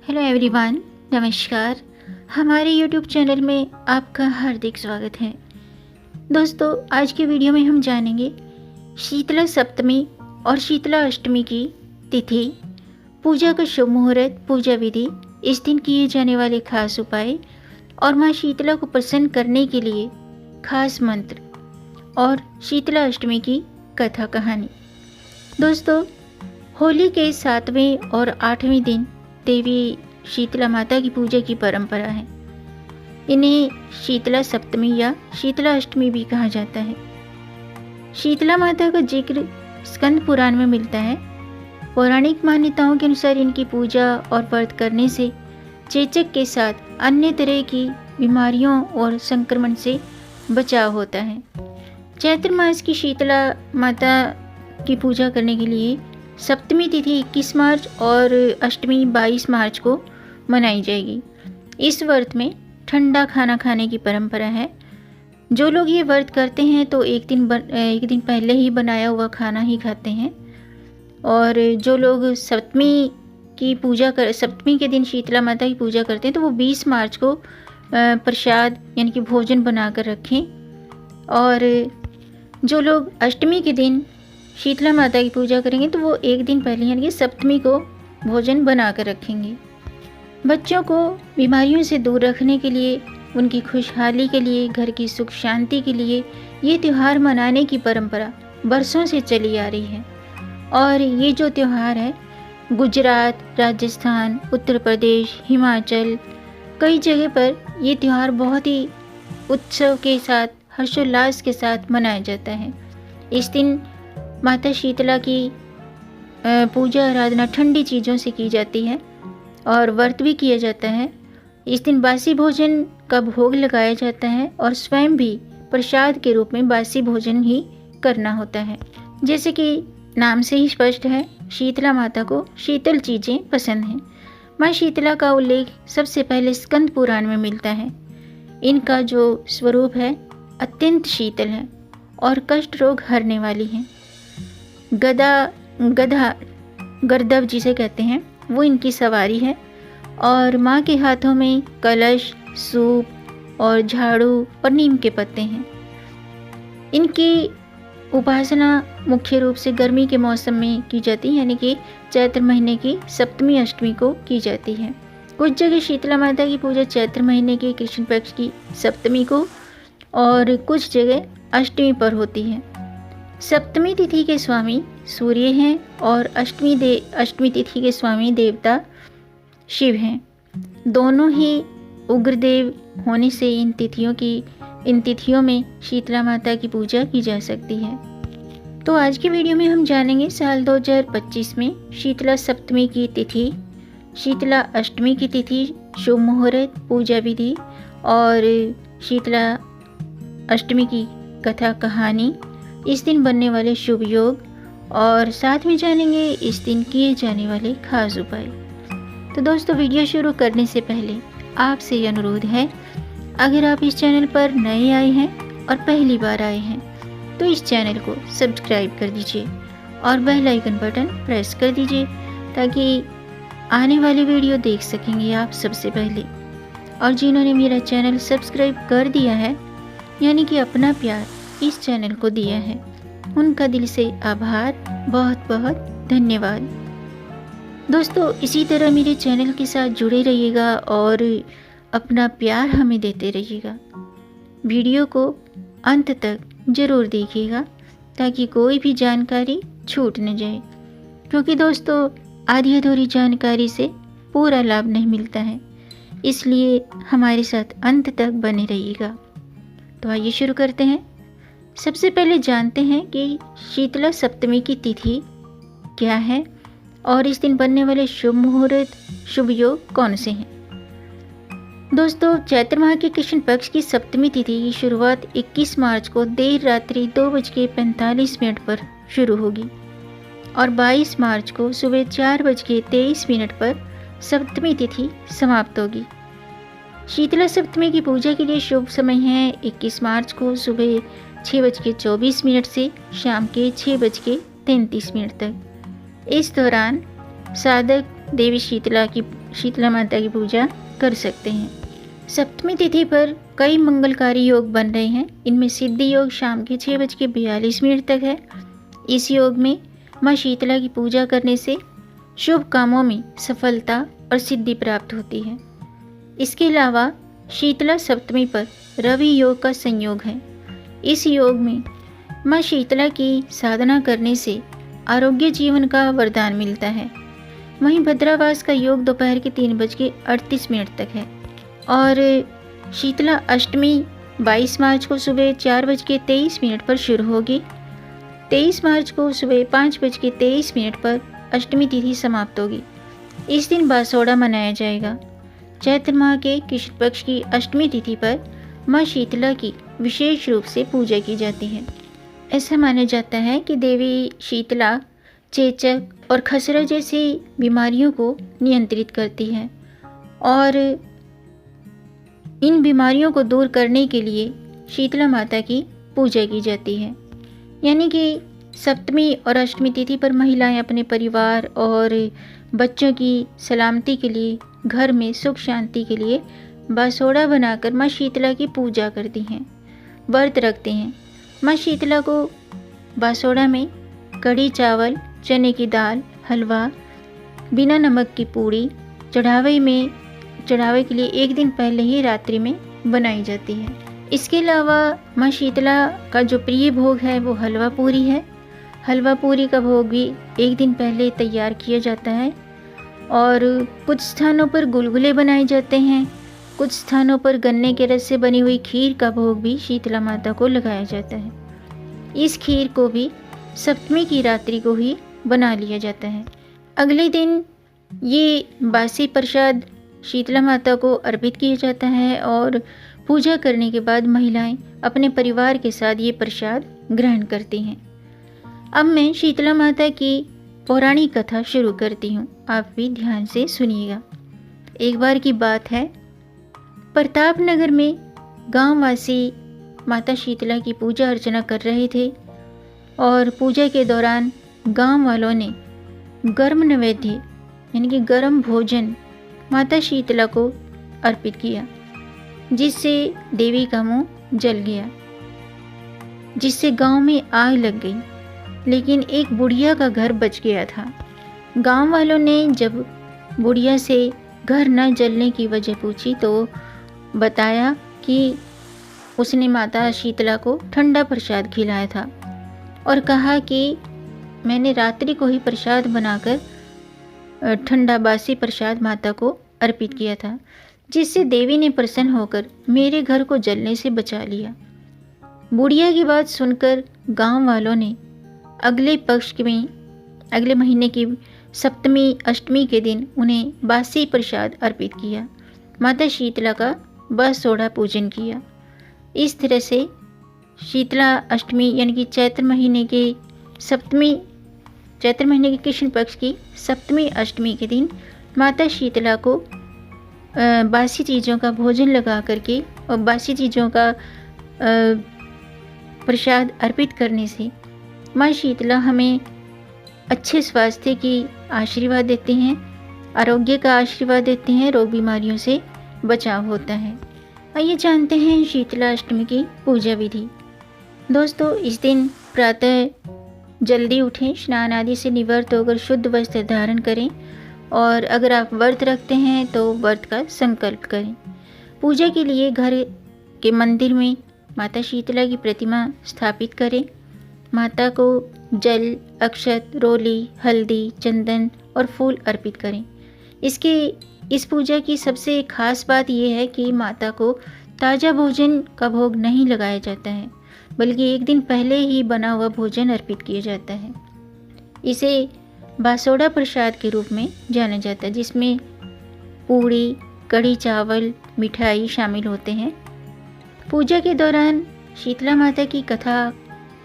Hello everyone, नमस्कार। हमारे YouTube channel में आपका हार्दिक स्वागत है। दोस्तों, आज की वीडियो में हम जानेंगे शीतला सप्तमी और शीतला अष्टमी की तिथि, पूजा का शुभ मुहूर्त, पूजा विधि, इस दिन किए जाने वाले खास उपाय और माँ शीतला को प्रसन्न करने के लिए खास मंत्र और शीतला अष्टमी की कथा कहानी। दोस्तों, होली के 7वें और 8वें दिन देवी शीतला माता की पूजा की परंपरा है। इन्हें शीतला सप्तमी या शीतला अष्टमी भी कहा जाता है। शीतला माता का जिक्र स्कंद पुराण में मिलता है। पौराणिक मान्यताओं के अनुसार इनकी पूजा और व्रत करने से चेचक के साथ अन्य तरह की बीमारियों और संक्रमण से बचाव होता है। चैत्र मास की शीतला माता की पूजा करने के लिए सप्तमी तिथि 21 मार्च और अष्टमी 22 मार्च को मनाई जाएगी। इस व्रत में ठंडा खाना खाने की परंपरा है। जो लोग ये व्रत करते हैं तो एक दिन पहले ही बनाया हुआ खाना ही खाते हैं। और जो लोग सप्तमी के दिन शीतला माता की पूजा करते हैं तो वो 20 मार्च को प्रसाद यानी कि भोजन बनाकर रखें। और जो लोग अष्टमी के दिन शीतला माता की पूजा करेंगे तो वो एक दिन पहले यानी कि सप्तमी को भोजन बना कर रखेंगे। बच्चों को बीमारियों से दूर रखने के लिए, उनकी खुशहाली के लिए, घर की सुख शांति के लिए ये त्यौहार मनाने की परंपरा बरसों से चली आ रही है। और ये जो त्यौहार है गुजरात, राजस्थान, उत्तर प्रदेश, हिमाचल, कई जगह पर ये त्यौहार बहुत ही उत्सव के साथ, हर्षोल्लास के साथ मनाया जाता है। इस दिन माता शीतला की पूजा आराधना ठंडी चीज़ों से की जाती है और व्रत भी किया जाता है। इस दिन बासी भोजन का भोग लगाया जाता है और स्वयं भी प्रसाद के रूप में बासी भोजन ही करना होता है। जैसे कि नाम से ही स्पष्ट है, शीतला माता को शीतल चीज़ें पसंद हैं। माँ शीतला का उल्लेख सबसे पहले स्कंद पुराण में मिलता है। इनका जो स्वरूप है अत्यंत शीतल है और कष्ट रोग हरने वाली है। गधा गर्दभ जिसे कहते हैं वो इनकी सवारी है। और माँ के हाथों में कलश, सूप और झाड़ू और नीम के पत्ते हैं। इनकी उपासना मुख्य रूप से गर्मी के मौसम में की जाती है, यानी कि चैत्र महीने की सप्तमी अष्टमी को की जाती है। कुछ जगह शीतला माता की पूजा चैत्र महीने के कृष्ण पक्ष की सप्तमी को और कुछ जगह अष्टमी पर होती है। सप्तमी तिथि के स्वामी सूर्य हैं और अष्टमी तिथि के स्वामी देवता शिव हैं। दोनों ही उग्रदेव होने से इन तिथियों में शीतला माता की पूजा की जा सकती है। तो आज की वीडियो में हम जानेंगे साल 2025 में शीतला सप्तमी की तिथि, शीतला अष्टमी की तिथि, शुभ मुहूर्त, पूजा विधि और शीतला अष्टमी की कथा कहानी, इस दिन बनने वाले शुभ योग और साथ में जानेंगे इस दिन किए जाने वाले खास उपाय। तो दोस्तों, वीडियो शुरू करने से पहले आपसे ये अनुरोध है, अगर आप इस चैनल पर नए आए हैं और पहली बार आए हैं तो इस चैनल को सब्सक्राइब कर दीजिए और बेल आइकन बटन प्रेस कर दीजिए ताकि आने वाली वीडियो देख सकेंगे आप सबसे पहले। और जिन्होंने मेरा चैनल सब्सक्राइब कर दिया है यानी कि अपना प्यार इस चैनल को दिया है, उनका दिल से आभार, बहुत बहुत धन्यवाद। दोस्तों, इसी तरह मेरे चैनल के साथ जुड़े रहिएगा और अपना प्यार हमें देते रहिएगा। वीडियो को अंत तक ज़रूर देखिएगा ताकि कोई भी जानकारी छूट न जाए, क्योंकि दोस्तों आधी अधूरी जानकारी से पूरा लाभ नहीं मिलता है। इसलिए हमारे साथ अंत तक बने रहिएगा। तो आइए शुरू करते हैं। सबसे पहले जानते हैं कि शीतला सप्तमी की तिथि क्या है और इस दिन बनने वाले शुभ मुहूर्त, शुभ योग कौन से हैं। दोस्तों, चैत्र माह के कृष्ण पक्ष की सप्तमी तिथि की शुरुआत 21 मार्च को देर रात्रि 2:45 पर शुरू होगी और 22 मार्च को सुबह 4:23 पर सप्तमी तिथि समाप्त होगी। शीतला सप्तमी की पूजा के लिए शुभ समय है 21 मार्च को सुबह 6:24 से शाम के 6:33 तक। इस दौरान साधक देवी शीतला की शीतला माता की पूजा कर सकते हैं। सप्तमी तिथि पर कई मंगलकारी योग बन रहे हैं। इनमें सिद्धि योग शाम के 6:42 तक है। इस योग में माँ शीतला की पूजा करने से शुभ कामों में सफलता और सिद्धि प्राप्त होती है। इसके अलावा शीतला सप्तमी पर रवि योग का संयोग है। इस योग में माँ शीतला की साधना करने से आरोग्य जीवन का वरदान मिलता है। वहीं भद्रावास का योग दोपहर के 3:38 तक है और शीतला अष्टमी 22 मार्च को सुबह 4:23 पर शुरू होगी। 23 मार्च को सुबह 5:23 पर अष्टमी तिथि समाप्त होगी। इस दिन बासोड़ा मनाया जाएगा। चैत्र माह के कृष्ण पक्ष की अष्टमी तिथि पर माँ शीतला की विशेष रूप से पूजा की जाती है। ऐसा माना जाता है कि देवी शीतला चेचक और खसरा जैसी बीमारियों को नियंत्रित करती है और इन बीमारियों को दूर करने के लिए शीतला माता की पूजा की जाती है। यानी कि सप्तमी और अष्टमी तिथि पर महिलाएं अपने परिवार और बच्चों की सलामती के लिए, घर में सुख शांति के लिए बासोड़ा बनाकर माँ शीतला की पूजा करती हैं, व्रत रखते हैं। माँ शीतला को बासोड़ा में कढ़ी चावल, चने की दाल, हलवा, बिना नमक की पूड़ी चढ़ावे के लिए एक दिन पहले ही रात्रि में बनाई जाती है। इसके अलावा माँ शीतला का जो प्रिय भोग है वो हलवा पूरी है। हलवा पूरी का भोग भी एक दिन पहले तैयार किया जाता है और कुछ स्थानों पर गुलगुले बनाए जाते हैं। कुछ स्थानों पर गन्ने के रस से बनी हुई खीर का भोग भी शीतला माता को लगाया जाता है। इस खीर को भी सप्तमी की रात्रि को ही बना लिया जाता है। अगले दिन ये बासी प्रसाद शीतला माता को अर्पित किया जाता है और पूजा करने के बाद महिलाएं अपने परिवार के साथ ये प्रसाद ग्रहण करती हैं। अब मैं शीतला माता की पौराणिक कथा शुरू करती हूँ, आप भी ध्यान से सुनिएगा। एक बार की बात है, प्रतापनगर में गांववासी माता शीतला की पूजा अर्चना कर रहे थे और पूजा के दौरान गांव वालों ने गर्म नैवेद्य यानी कि गर्म भोजन माता शीतला को अर्पित किया, जिससे देवी का मुंह जल गया, जिससे गांव में आग लग गई। लेकिन एक बुढ़िया का घर बच गया था। गांव वालों ने जब बुढ़िया से घर न जलने की वजह पूछी तो बताया कि उसने माता शीतला को ठंडा प्रसाद खिलाया था और कहा कि मैंने रात्रि को ही प्रसाद बनाकर ठंडा बासी प्रसाद माता को अर्पित किया था, जिससे देवी ने प्रसन्न होकर मेरे घर को जलने से बचा लिया। बुढ़िया की बात सुनकर गांव वालों ने अगले महीने की सप्तमी अष्टमी के दिन उन्हें बासी प्रसाद अर्पित किया, माता शीतला का बासोड़ा पूजन किया। इस तरह से शीतला अष्टमी यानी कि चैत्र महीने के कृष्ण पक्ष की सप्तमी अष्टमी के दिन माता शीतला को बासी चीज़ों का भोजन लगा करके और बासी चीज़ों का प्रसाद अर्पित करने से माँ शीतला हमें अच्छे स्वास्थ्य की आशीर्वाद देते हैं, आरोग्य का आशीर्वाद देते हैं, रोग बीमारियों से बचाव होता है। आइए जानते हैं शीतला अष्टमी की पूजा विधि। दोस्तों, इस दिन प्रातः जल्दी उठें, स्नान आदि से निवृत्त होकर शुद्ध वस्त्र धारण करें और अगर आप व्रत रखते हैं तो व्रत का संकल्प करें। पूजा के लिए घर के मंदिर में माता शीतला की प्रतिमा स्थापित करें। माता को जल, अक्षत, रोली, हल्दी, चंदन और फूल अर्पित करें। इस पूजा की सबसे खास बात यह है कि माता को ताज़ा भोजन का भोग नहीं लगाया जाता है, बल्कि एक दिन पहले ही बना हुआ भोजन अर्पित किया जाता है। इसे बासोड़ा प्रसाद के रूप में जाना जाता है, जिसमें पूड़ी, कढ़ी चावल, मिठाई शामिल होते हैं। पूजा के दौरान शीतला माता की कथा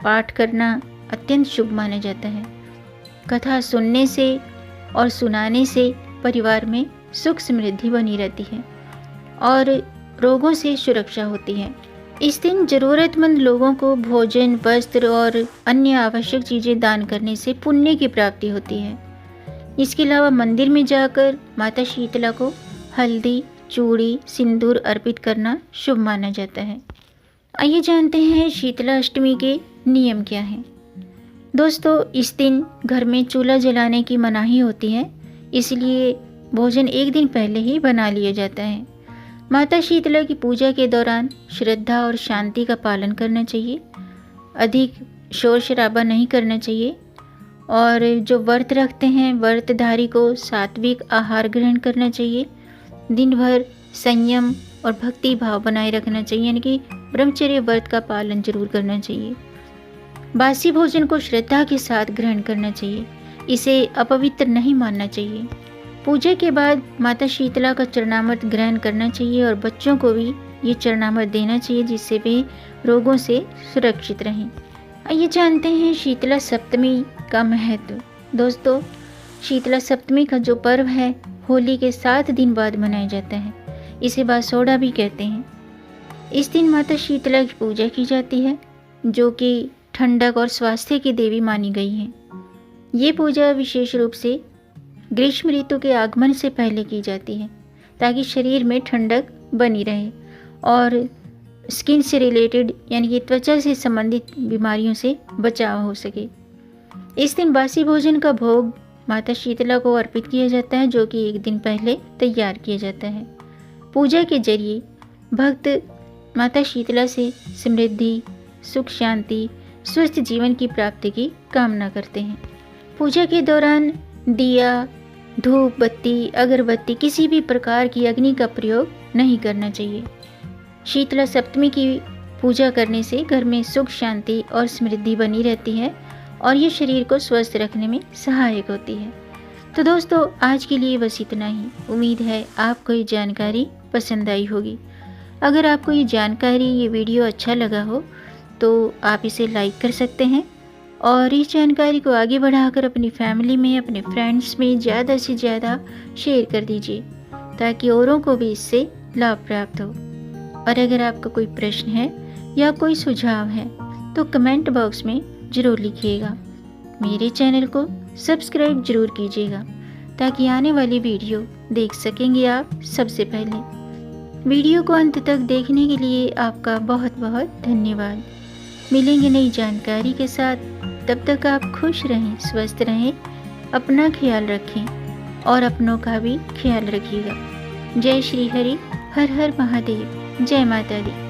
पाठ करना अत्यंत शुभ माना जाता है। कथा सुनने से और सुनाने से परिवार में सुख समृद्धि बनी रहती है और रोगों से सुरक्षा होती है। इस दिन ज़रूरतमंद लोगों को भोजन, वस्त्र और अन्य आवश्यक चीज़ें दान करने से पुण्य की प्राप्ति होती है। इसके अलावा मंदिर में जाकर माता शीतला को हल्दी, चूड़ी, सिंदूर अर्पित करना शुभ माना जाता है। आइए जानते हैं शीतला अष्टमी के नियम क्या हैं। दोस्तों, इस दिन घर में चूल्हा जलाने की मनाही होती है, इसलिए भोजन एक दिन पहले ही बना लिया जाता है। माता शीतला की पूजा के दौरान श्रद्धा और शांति का पालन करना चाहिए। अधिक शोर शराबा नहीं करना चाहिए और जो व्रत रखते हैं व्रतधारी को सात्विक आहार ग्रहण करना चाहिए। दिन भर संयम और भक्ति भाव बनाए रखना चाहिए, यानी कि ब्रह्मचर्य व्रत का पालन जरूर करना चाहिए। बासी भोजन को श्रद्धा के साथ ग्रहण करना चाहिए, इसे अपवित्र नहीं मानना चाहिए। पूजा के बाद माता शीतला का चरणामृत ग्रहण करना चाहिए और बच्चों को भी ये चरणामृत देना चाहिए, जिससे वे रोगों से सुरक्षित रहें। आइए जानते हैं शीतला सप्तमी का महत्व। दोस्तों, शीतला सप्तमी का जो पर्व है होली के 7 दिन बाद मनाया जाता है। इसे बासोड़ा भी कहते हैं। इस दिन माता शीतला की पूजा की जाती है, जो कि ठंडक और स्वास्थ्य की देवी मानी गई है। ये पूजा विशेष रूप से ग्रीष्म ऋतु के आगमन से पहले की जाती है, ताकि शरीर में ठंडक बनी रहे और स्किन से रिलेटेड यानी कि त्वचा से संबंधित बीमारियों से बचाव हो सके। इस दिन बासी भोजन का भोग माता शीतला को अर्पित किया जाता है, जो कि एक दिन पहले तैयार किया जाता है। पूजा के जरिए भक्त माता शीतला से समृद्धि, सुख, शांति, स्वस्थ जीवन की प्राप्ति की कामना करते हैं। पूजा के दौरान दिया, धूप बत्ती, अगरबत्ती, किसी भी प्रकार की अग्नि का प्रयोग नहीं करना चाहिए। शीतला सप्तमी की पूजा करने से घर में सुख, शांति और समृद्धि बनी रहती है और ये शरीर को स्वस्थ रखने में सहायक होती है। तो दोस्तों, आज के लिए बस इतना ही। उम्मीद है आपको ये जानकारी पसंद आई होगी। अगर आपको ये जानकारी, ये वीडियो अच्छा लगा हो तो आप इसे लाइक कर सकते हैं और इस जानकारी को आगे बढ़ाकर अपनी फैमिली में, अपने फ्रेंड्स में ज़्यादा से ज़्यादा शेयर कर दीजिए, ताकि औरों को भी इससे लाभ प्राप्त हो। और अगर आपका कोई प्रश्न है या कोई सुझाव है तो कमेंट बॉक्स में ज़रूर लिखिएगा। मेरे चैनल को सब्सक्राइब ज़रूर कीजिएगा, ताकि आने वाली वीडियो देख सकेंगे आप सबसे पहले। वीडियो को अंत तक देखने के लिए आपका बहुत बहुत धन्यवाद। मिलेंगे नई जानकारी के साथ, तब तक आप खुश रहें, स्वस्थ रहें, अपना ख्याल रखें और अपनों का भी ख्याल रखिएगा। जय श्री हरि, हर हर महादेव, जय माता दी।